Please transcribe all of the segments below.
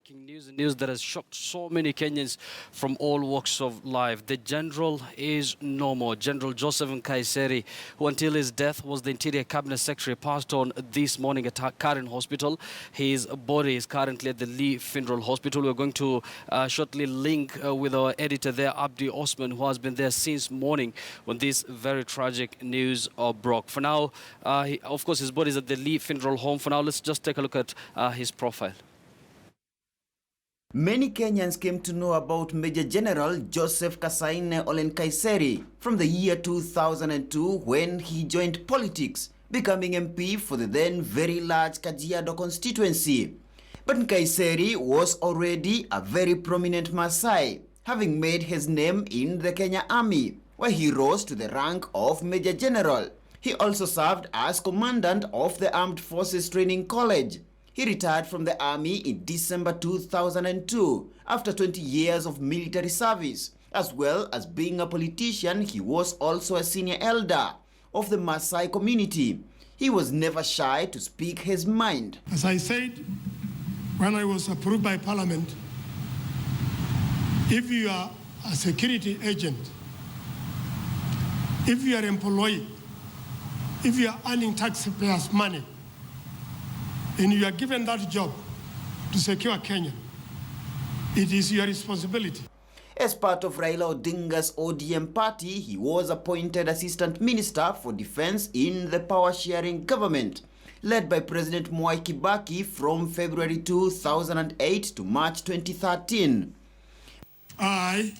Breaking news, and news that has shocked so many Kenyans from all walks of life. The general is no more. General Joseph Nkaissery, who until his death was the Interior Cabinet Secretary, passed on this morning at Karen Hospital. His body is currently at the Lee Funeral Hospital. We're going to shortly link with our editor there, Abdi Osman, who has been there since morning when this very tragic news broke. For now, of course, his body is at the Lee Funeral Home. For now, let's just take a look at his profile. Many Kenyans came to know about Major General Joseph Nkaissery from the year 2002 when he joined politics, becoming MP for the then very large Kajiado constituency. But Nkaissery was already a very prominent Maasai, having made his name in the Kenya Army, where he rose to the rank of Major General. He also served as Commandant of the Armed Forces Training College. He retired from the army in December 2002 after 20 years of military service. As well as being a politician, he was also a senior elder of the Maasai community. He was never shy to speak his mind. As I said, when I was approved by Parliament, if you are a security agent, if you are employed, if you are earning taxpayers' money, and you are given that job to secure Kenya, it is your responsibility. As part of Raila Odinga's ODM party, he was appointed Assistant Minister for Defense in the power-sharing government, led by President Mwai Kibaki from February 2008 to March 2013. I,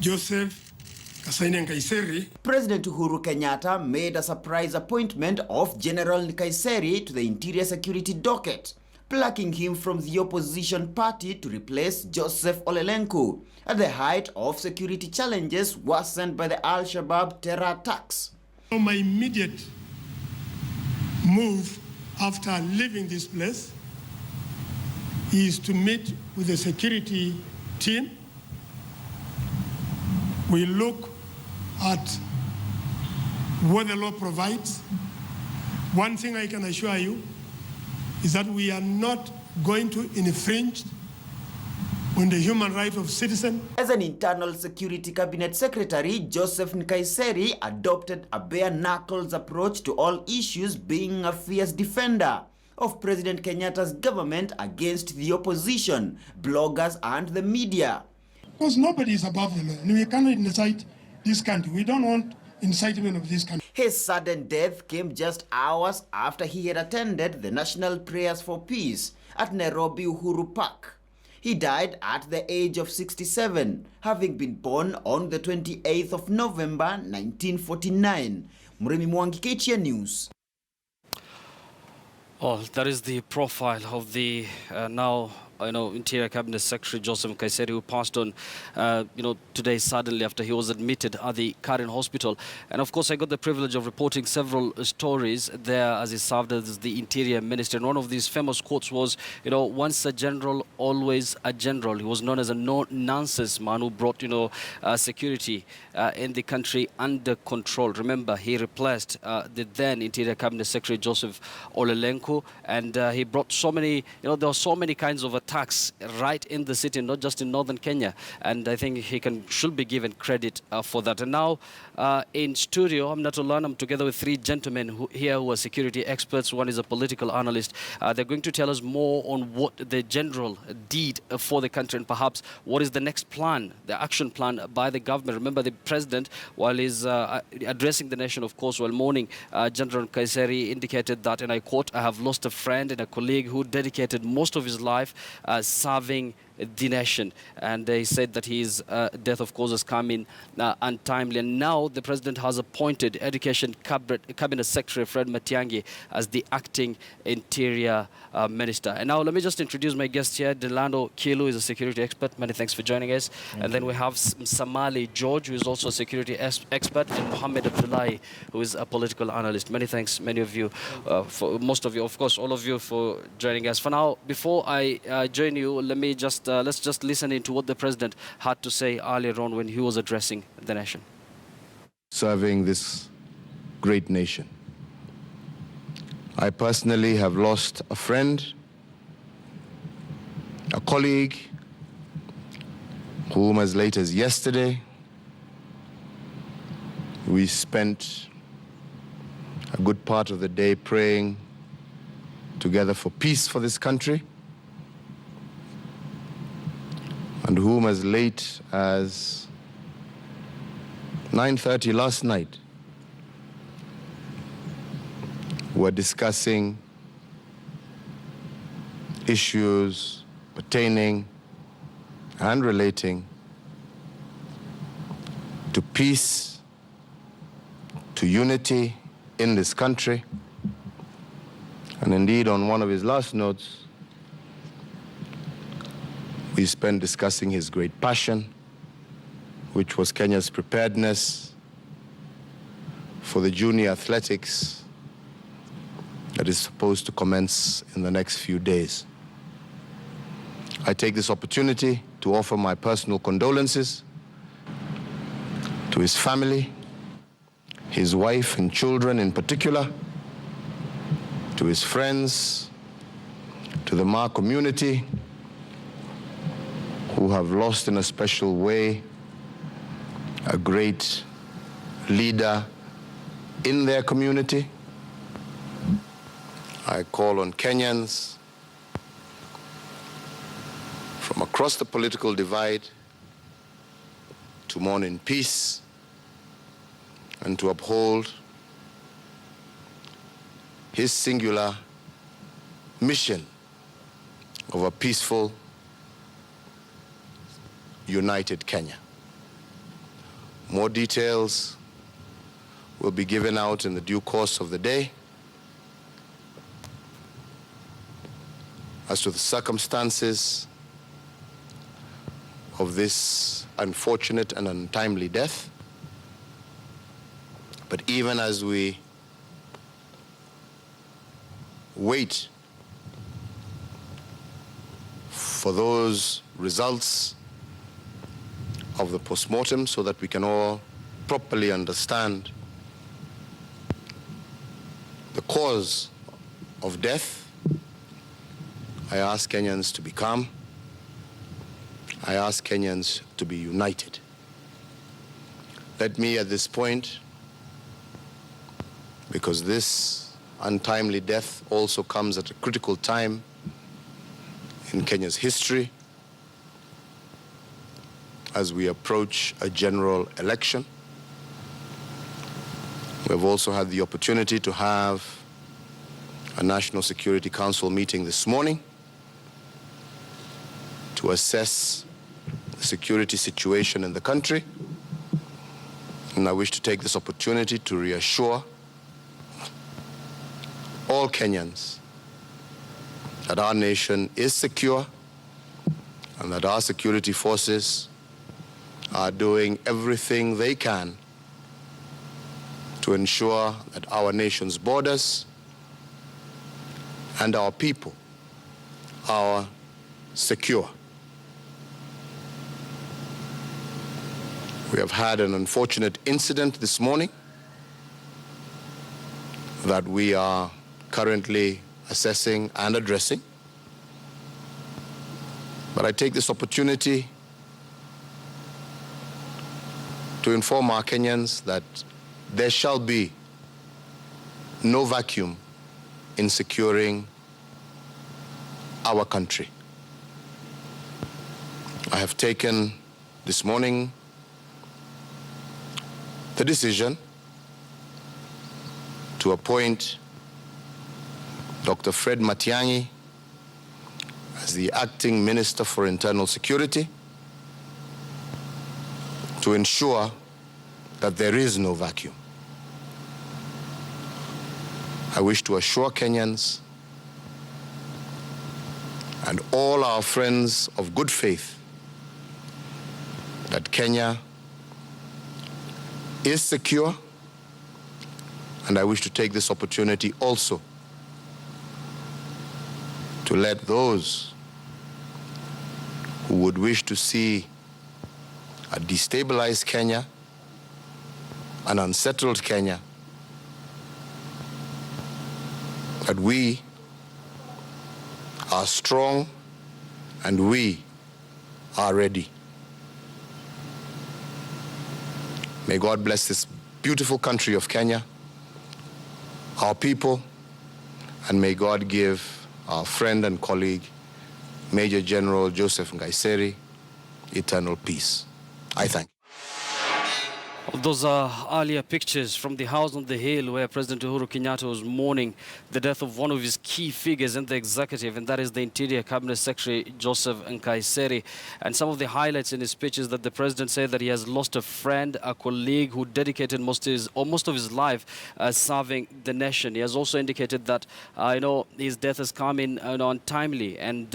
Joseph Nkaissery. President Uhuru Kenyatta made a surprise appointment of General Nkaissery to the Interior Security docket, plucking him from the opposition party to replace Joseph Olelenku at the height of security challenges worsened by the Al-Shabaab terror attacks. My immediate move after leaving this place is to meet with the security team. We look at what the law provides. One thing I can assure you is that we are not going to infringe on the human right of citizens. As an internal security cabinet secretary, Joseph Nkaissery adopted a bare-knuckles approach to all issues, being a fierce defender of President Kenyatta's government against the opposition, bloggers and the media. Because nobody is above the law, and we cannot incite this country. We don't want incitement of this country. His sudden death came just hours after he had attended the National Prayers for Peace at Nairobi Uhuru Park. He died at the age of 67, having been born on the 28th of November 1949. Murimi Mwangi, KTN News. Oh, that is the profile of the now Interior Cabinet Secretary Joseph Nkaissery, who passed on, today suddenly after he was admitted at the Karen Hospital. And of course, I got the privilege of reporting several stories there as he served as the Interior Minister. And one of these famous quotes was, once a general, always a general. He was known as a no-nonsense man who brought, security in the country under control. Remember, he replaced the then Interior Cabinet Secretary Joseph Olelenku, and he brought so many, there were so many kinds of attacks right in the city, not just in northern Kenya, and I think he should be given credit for that. And now in studio, I'm Natolana. I'm together with three gentlemen who are security experts. One is a political analyst. They're going to tell us more on what the general did for the country and perhaps what is the next plan, the action plan by the government. Remember, the president, while he's addressing the nation, of course, while mourning, General Nkaissery indicated that, and I quote, "I have lost a friend and a colleague who dedicated most of his life serving the nation." And they said that his death, of course, has come in untimely. And now the president has appointed Education Cabinet Secretary Fred Matiang'i as the acting Interior Minister. And now let me just introduce my guest here. Delano Kilu is a security expert. Many thanks for joining us. And then we have Samali George, who is also a security expert, and Mohammed Abdullahi, who is a political analyst. Many thanks, many of you, for most of you, of course, all of you, for joining us. For now, before I join you, let's just listen into what the president had to say earlier on when he was addressing the nation. Serving this great nation. I personally have lost a friend colleague, whom as late as yesterday, we spent a good part of the day praying together for peace for this country, and whom as late as 9:30 last night were discussing issues pertaining and relating to peace, to unity in this country. And indeed, on one of his last notes, we spent discussing his great passion, which was Kenya's preparedness for the junior athletics that is supposed to commence in the next few days. I take this opportunity to offer my personal condolences to his family, his wife and children in particular, to his friends, to the Ma community, who have lost in a special way a great leader in their community. I call on Kenyans from across the political divide to mourn in peace and to uphold his singular mission of a peaceful, united Kenya. More details will be given out in the due course of the day as to the circumstances of this unfortunate and untimely death. But even as we wait for those results of the postmortem so that we can all properly understand the cause of death, I ask Kenyans to be calm. I ask Kenyans to be united. Let me at this point, because this untimely death also comes at a critical time in Kenya's history as we approach a general election. We've also had the opportunity to have a National Security Council meeting this morning to assess the security situation in the country. And I wish to take this opportunity to reassure all Kenyans that our nation is secure and that our security forces are doing everything they can to ensure that our nation's borders and our people are secure. We have had an unfortunate incident this morning that we are currently assessing and addressing. But I take this opportunity to inform our Kenyans that there shall be no vacuum in securing our country. I have taken this morning the decision to appoint Dr. Fred Matiang'i as the acting Minister for Internal Security to ensure that there is no vacuum. I wish to assure Kenyans and all our friends of good faith that Kenya is secure, and I wish to take this opportunity also to let those who would wish to see a destabilized Kenya, an unsettled Kenya, that we are strong and we are ready. May God bless this beautiful country of Kenya, our people, and may God give our friend and colleague, Major General Joseph Nkaissery, eternal peace. I thank you. Those are earlier pictures from the house on the hill where President Uhuru Kenyatta was mourning the death of one of his key figures in the executive, and that is the Interior Cabinet Secretary Joseph Nkaissery. And some of the highlights in his speech is that the president said that he has lost a friend, a colleague who dedicated most of his life serving the nation. He has also indicated that his death has come in untimely, and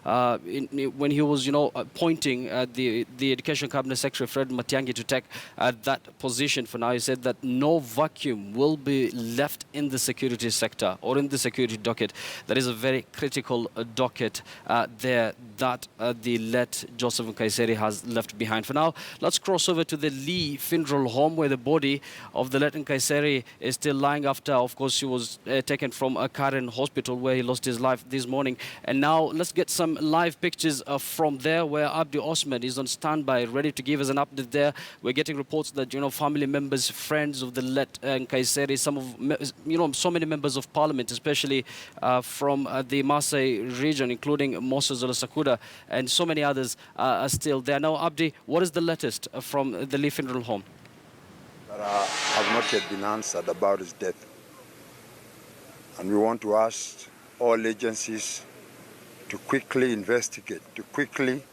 when he was appointing the Education Cabinet Secretary Fred Matiang'i to take that position for now, he said that no vacuum will be left in the security sector or in the security docket. That is a very critical docket there that the late Joseph Nkaissery has left behind. For now, let's cross over to the Lee Funeral Home, where the body of the late Nkaissery is still lying after, of course, he was taken from a Karen hospital where he lost his life this morning. And now let's get some live pictures from there, where Abdi Osman is on standby, ready to give us an update there. We're getting reports that family members, friends of the late Nkaissery, so many members of parliament, especially from the Maasai region, including Moses Olusegun, and so many others are still there. Now, Abdi, what is the latest from the Lee Funeral Home? That have not yet been answered about his death, and we want to ask all agencies to quickly investigate, to quickly